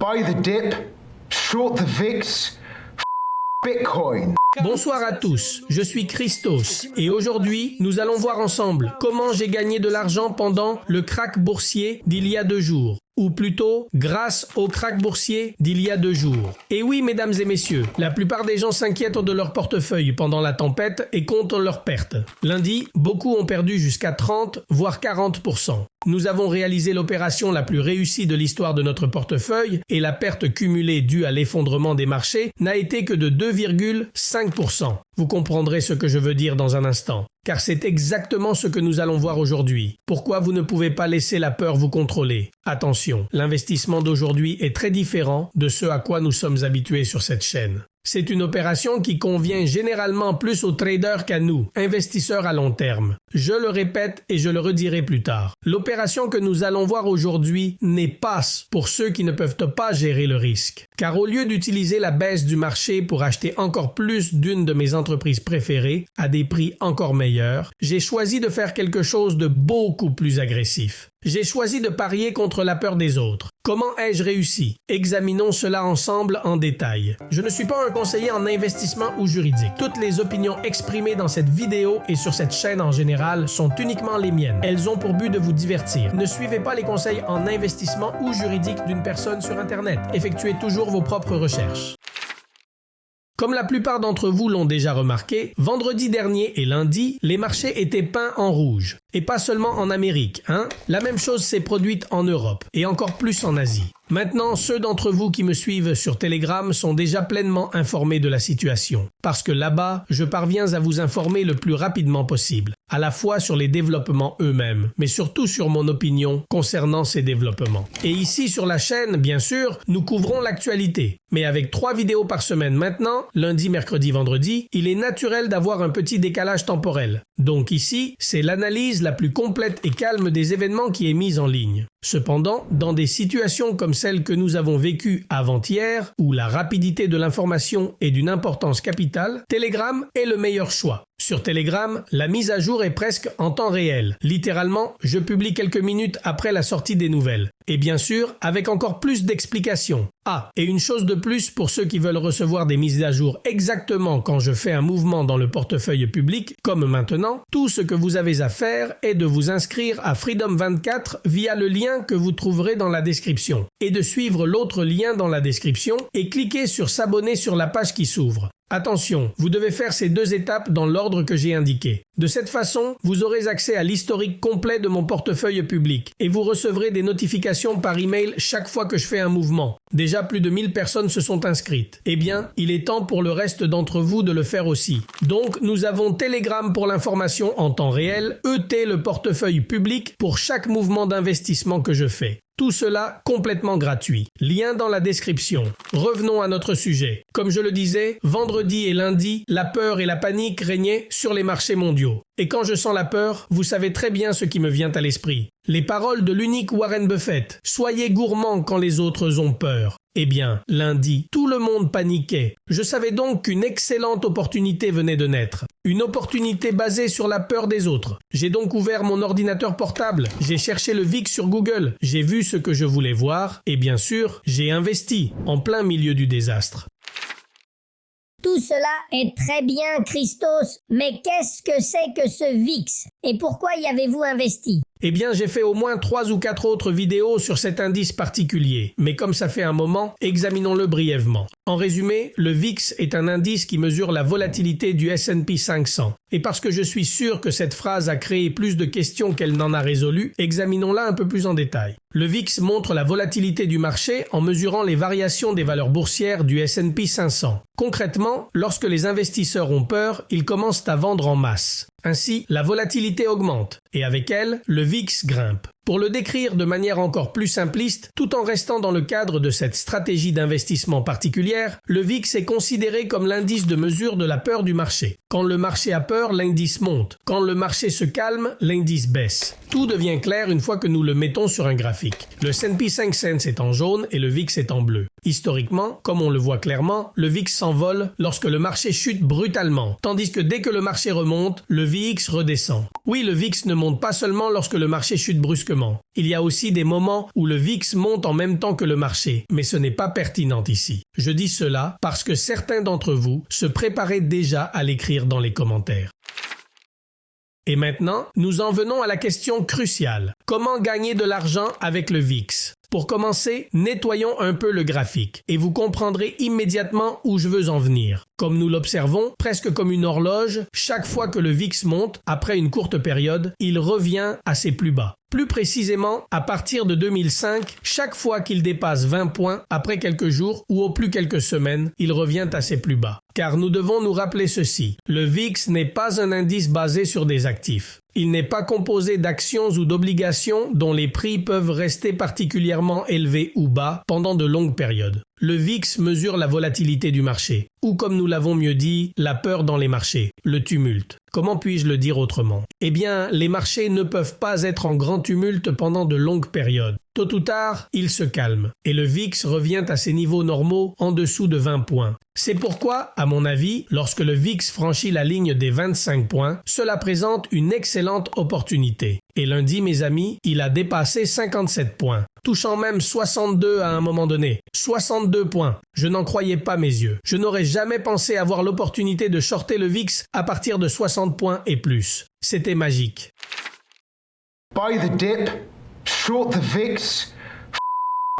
Buy the dip, short the VIX, Bitcoin. Bonsoir à tous, je suis Christos et aujourd'hui nous allons voir ensemble comment j'ai gagné de l'argent pendant le krach boursier d'il y a 2 jours. Ou plutôt, grâce au krach boursier d'il y a 2 jours. Et oui, mesdames et messieurs, la plupart des gens s'inquiètent de leur portefeuille pendant la tempête et comptent leurs pertes. Lundi, beaucoup ont perdu jusqu'à 30, voire 40%. Nous avons réalisé l'opération la plus réussie de l'histoire de notre portefeuille et la perte cumulée due à l'effondrement des marchés n'a été que de 2,5%. Vous comprendrez ce que je veux dire dans un instant. Car c'est exactement ce que nous allons voir aujourd'hui. Pourquoi vous ne pouvez pas laisser la peur vous contrôler? Attention, l'investissement d'aujourd'hui est très différent de ce à quoi nous sommes habitués sur cette chaîne. C'est une opération qui convient généralement plus aux traders qu'à nous, investisseurs à long terme. Je le répète et je le redirai plus tard. L'opération que nous allons voir aujourd'hui n'est pas pour ceux qui ne peuvent pas gérer le risque. Car au lieu d'utiliser la baisse du marché pour acheter encore plus d'une de mes entreprises préférées à des prix encore meilleurs, j'ai choisi de faire quelque chose de beaucoup plus agressif. J'ai choisi de parier contre la peur des autres. Comment ai-je réussi? Examinons cela ensemble en détail. Je ne suis pas un conseiller en investissement ou juridique. Toutes les opinions exprimées dans cette vidéo et sur cette chaîne en général sont uniquement les miennes. Elles ont pour but de vous divertir. Ne suivez pas les conseils en investissement ou juridique d'une personne sur Internet. Effectuez toujours vos propres recherches. Comme la plupart d'entre vous l'ont déjà remarqué, vendredi dernier et lundi, les marchés étaient peints en rouge. Et pas seulement en Amérique, hein? La même chose s'est produite en Europe et encore plus en Asie. Maintenant, ceux d'entre vous qui me suivent sur Telegram sont déjà pleinement informés de la situation. Parce que là-bas, je parviens à vous informer le plus rapidement possible. À la fois sur les développements eux-mêmes, mais surtout sur mon opinion concernant ces développements. Et ici sur la chaîne, bien sûr, nous couvrons l'actualité. Mais avec 3 vidéos par semaine maintenant, lundi, mercredi, vendredi, il est naturel d'avoir un petit décalage temporel. Donc ici, c'est l'analyse la plus complète et calme des événements qui est mise en ligne. Cependant, dans des situations comme celle que nous avons vécue avant-hier, où la rapidité de l'information est d'une importance capitale, Telegram est le meilleur choix. Sur Telegram, la mise à jour est presque en temps réel. Littéralement, je publie quelques minutes après la sortie des nouvelles. Et bien sûr, avec encore plus d'explications. Ah, et une chose de plus pour ceux qui veulent recevoir des mises à jour exactement quand je fais un mouvement dans le portefeuille public, comme maintenant, tout ce que vous avez à faire est de vous inscrire à Freedom 24 via le lien que vous trouverez dans la description. Et de suivre l'autre lien dans la description et cliquer sur s'abonner sur la page qui s'ouvre. Attention, vous devez faire ces 2 étapes dans l'ordre que j'ai indiqué. De cette façon, vous aurez accès à l'historique complet de mon portefeuille public et vous recevrez des notifications par email chaque fois que je fais un mouvement. Déjà plus de 1000 personnes se sont inscrites. Eh bien, il est temps pour le reste d'entre vous de le faire aussi. Donc, nous avons Telegram pour l'information en temps réel, ET le portefeuille public pour chaque mouvement d'investissement que je fais. Tout cela complètement gratuit. Lien dans la description. Revenons à notre sujet. Comme je le disais, vendredi et lundi, la peur et la panique régnaient sur les marchés mondiaux. Et quand je sens la peur, vous savez très bien ce qui me vient à l'esprit. Les paroles de l'unique Warren Buffett. Soyez gourmands quand les autres ont peur. Eh bien, lundi, tout le monde paniquait. Je savais donc qu'une excellente opportunité venait de naître. Une opportunité basée sur la peur des autres. J'ai donc ouvert mon ordinateur portable, j'ai cherché le VIX sur Google, j'ai vu ce que je voulais voir et bien sûr, j'ai investi en plein milieu du désastre. Tout cela est très bien, Christos, mais qu'est-ce que c'est que ce VIX? Et pourquoi y avez-vous investi? Eh bien, j'ai fait au moins 3 ou 4 autres vidéos sur cet indice particulier, mais comme ça fait un moment, examinons-le brièvement. En résumé, le VIX est un indice qui mesure la volatilité du S&P 500. Et parce que je suis sûr que cette phrase a créé plus de questions qu'elle n'en a résolu, examinons-la un peu plus en détail. Le VIX montre la volatilité du marché en mesurant les variations des valeurs boursières du S&P 500. Concrètement, lorsque les investisseurs ont peur, ils commencent à vendre en masse. Ainsi, la volatilité augmente, et avec elle, le VIX grimpe. Pour le décrire de manière encore plus simpliste, tout en restant dans le cadre de cette stratégie d'investissement particulière, le VIX est considéré comme l'indice de mesure de la peur du marché. Quand le marché a peur, l'indice monte. Quand le marché se calme, l'indice baisse. Tout devient clair une fois que nous le mettons sur un graphique. Le S&P 500 est en jaune et le VIX est en bleu. Historiquement, comme on le voit clairement, le VIX s'envole lorsque le marché chute brutalement, tandis que dès que le marché remonte, le VIX redescend. Oui, le VIX ne monte monte pas seulement lorsque le marché chute brusquement. Il y a aussi des moments où le VIX monte en même temps que le marché, mais ce n'est pas pertinent ici. Je dis cela parce que certains d'entre vous se préparaient déjà à l'écrire dans les commentaires. Et maintenant, nous en venons à la question cruciale. Comment gagner de l'argent avec le VIX? Pour commencer, nettoyons un peu le graphique et vous comprendrez immédiatement où je veux en venir. Comme nous l'observons, presque comme une horloge, chaque fois que le VIX monte, après une courte période, il revient à ses plus bas. Plus précisément, à partir de 2005, chaque fois qu'il dépasse 20 points, après quelques jours ou au plus quelques semaines, il revient à ses plus bas. Car nous devons nous rappeler ceci, le VIX n'est pas un indice basé sur des actifs. Il n'est pas composé d'actions ou d'obligations dont les prix peuvent rester particulièrement élevés ou bas pendant de longues périodes. Le VIX mesure la volatilité du marché, ou comme nous l'avons mieux dit, la peur dans les marchés, le tumulte. Comment puis-je le dire autrement? Eh bien, les marchés ne peuvent pas être en grand tumulte pendant de longues périodes. Tôt ou tard, ils se calment, et le VIX revient à ses niveaux normaux en dessous de 20 points. C'est pourquoi, à mon avis, lorsque le VIX franchit la ligne des 25 points, cela présente une excellente opportunité. Et lundi, mes amis, il a dépassé 57 points, touchant même 62 à un moment donné. 62 points. Je n'en croyais pas mes yeux. Je n'aurais jamais pensé avoir l'opportunité de shorter le VIX à partir de 60 points et plus. C'était magique. Buy the dip, short the VIX,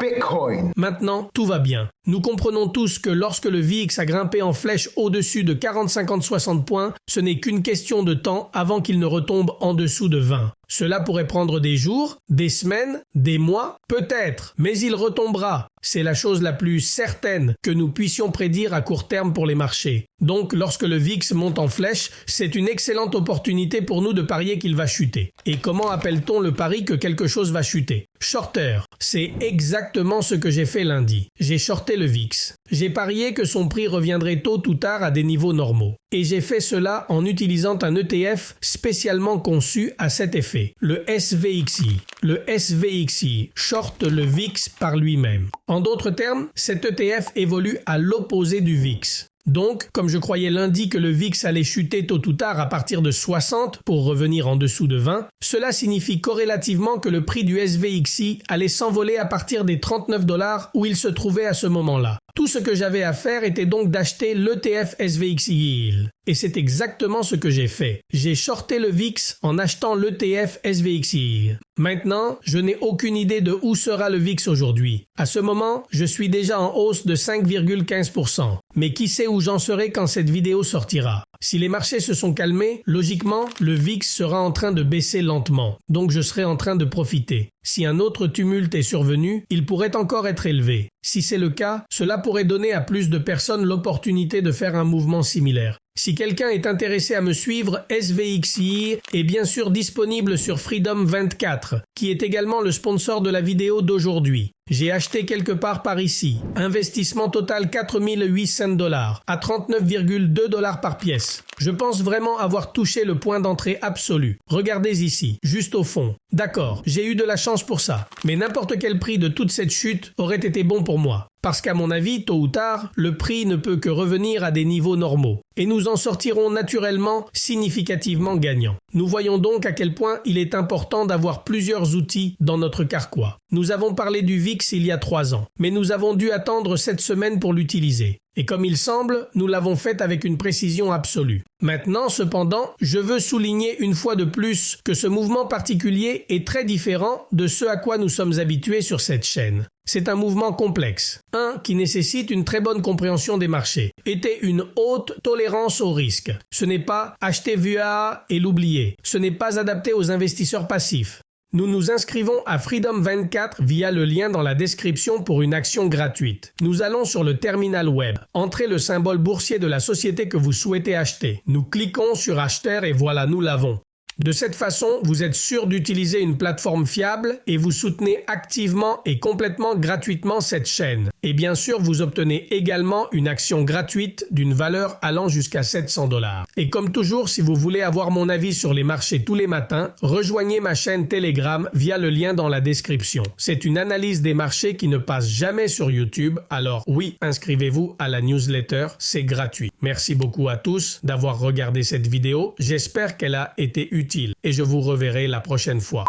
Bitcoin. Maintenant, tout va bien. Nous comprenons tous que lorsque le VIX a grimpé en flèche au-dessus de 40, 50, 60 points, ce n'est qu'une question de temps avant qu'il ne retombe en dessous de 20. Cela pourrait prendre des jours, des semaines, des mois, peut-être, mais il retombera. C'est la chose la plus certaine que nous puissions prédire à court terme pour les marchés. Donc, lorsque le VIX monte en flèche, c'est une excellente opportunité pour nous de parier qu'il va chuter. Et comment appelle-t-on le pari que quelque chose va chuter? Shorter. C'est exactement ce que j'ai fait lundi. J'ai shorté le VIX. J'ai parié que son prix reviendrait tôt ou tard à des niveaux normaux. Et j'ai fait cela en utilisant un ETF spécialement conçu à cet effet, le SVXI. Le SVXI shorte le VIX par lui-même. En d'autres termes, cet ETF évolue à l'opposé du VIX. Donc, comme je croyais lundi que le VIX allait chuter tôt ou tard à partir de 60 pour revenir en dessous de 20, cela signifie corrélativement que le prix du SVXI allait s'envoler à partir des 39 $ où il se trouvait à ce moment-là. Tout ce que j'avais à faire était donc d'acheter l'ETF SVXI Yield. Et c'est exactement ce que j'ai fait. J'ai shorté le VIX en achetant l'ETF SVXI Yield. Maintenant, je n'ai aucune idée de où sera le VIX aujourd'hui. À ce moment, je suis déjà en hausse de 5,15%. Mais qui sait où j'en serai quand cette vidéo sortira? Si les marchés se sont calmés, logiquement, le VIX sera en train de baisser lentement. Donc je serai en train de profiter. Si un autre tumulte est survenu, il pourrait encore être élevé. Si c'est le cas, cela pourrait donner à plus de personnes l'opportunité de faire un mouvement similaire. Si quelqu'un est intéressé à me suivre, SVXI est bien sûr disponible sur Freedom24, qui est également le sponsor de la vidéo d'aujourd'hui. J'ai acheté quelque part par ici. Investissement total 4800 $, à 39,2 $ par pièce. Je pense vraiment avoir touché le point d'entrée absolu. Regardez ici, juste au fond. D'accord, j'ai eu de la chance pour ça. Mais n'importe quel prix de toute cette chute aurait été bon pour moi. Parce qu'à mon avis, tôt ou tard, le prix ne peut que revenir à des niveaux normaux. Et nous en sortirons naturellement significativement gagnants. Nous voyons donc à quel point il est important d'avoir plusieurs outils dans notre carquois. Nous avons parlé du VIX il y a 3 ans, mais nous avons dû attendre cette semaine pour l'utiliser. Et comme il semble, nous l'avons fait avec une précision absolue. Maintenant, cependant, je veux souligner une fois de plus que ce mouvement particulier est très différent de ce à quoi nous sommes habitués sur cette chaîne. C'est un mouvement complexe, qui nécessite une très bonne compréhension des marchés, et une haute tolérance au risque. Ce n'est pas acheter VUA et l'oublier. Ce n'est pas adapté aux investisseurs passifs. Nous nous inscrivons à Freedom24 via le lien dans la description pour une action gratuite. Nous allons sur le terminal web. Entrez le symbole boursier de la société que vous souhaitez acheter. Nous cliquons sur acheter et voilà, nous l'avons. De cette façon, vous êtes sûr d'utiliser une plateforme fiable et vous soutenez activement et complètement gratuitement cette chaîne. Et bien sûr, vous obtenez également une action gratuite d'une valeur allant jusqu'à 700 $. Et comme toujours, si vous voulez avoir mon avis sur les marchés tous les matins, rejoignez ma chaîne Telegram via le lien dans la description. C'est une analyse des marchés qui ne passe jamais sur YouTube, alors oui, inscrivez-vous à la newsletter, c'est gratuit. Merci beaucoup à tous d'avoir regardé cette vidéo, j'espère qu'elle a été utile utile et je vous reverrai la prochaine fois.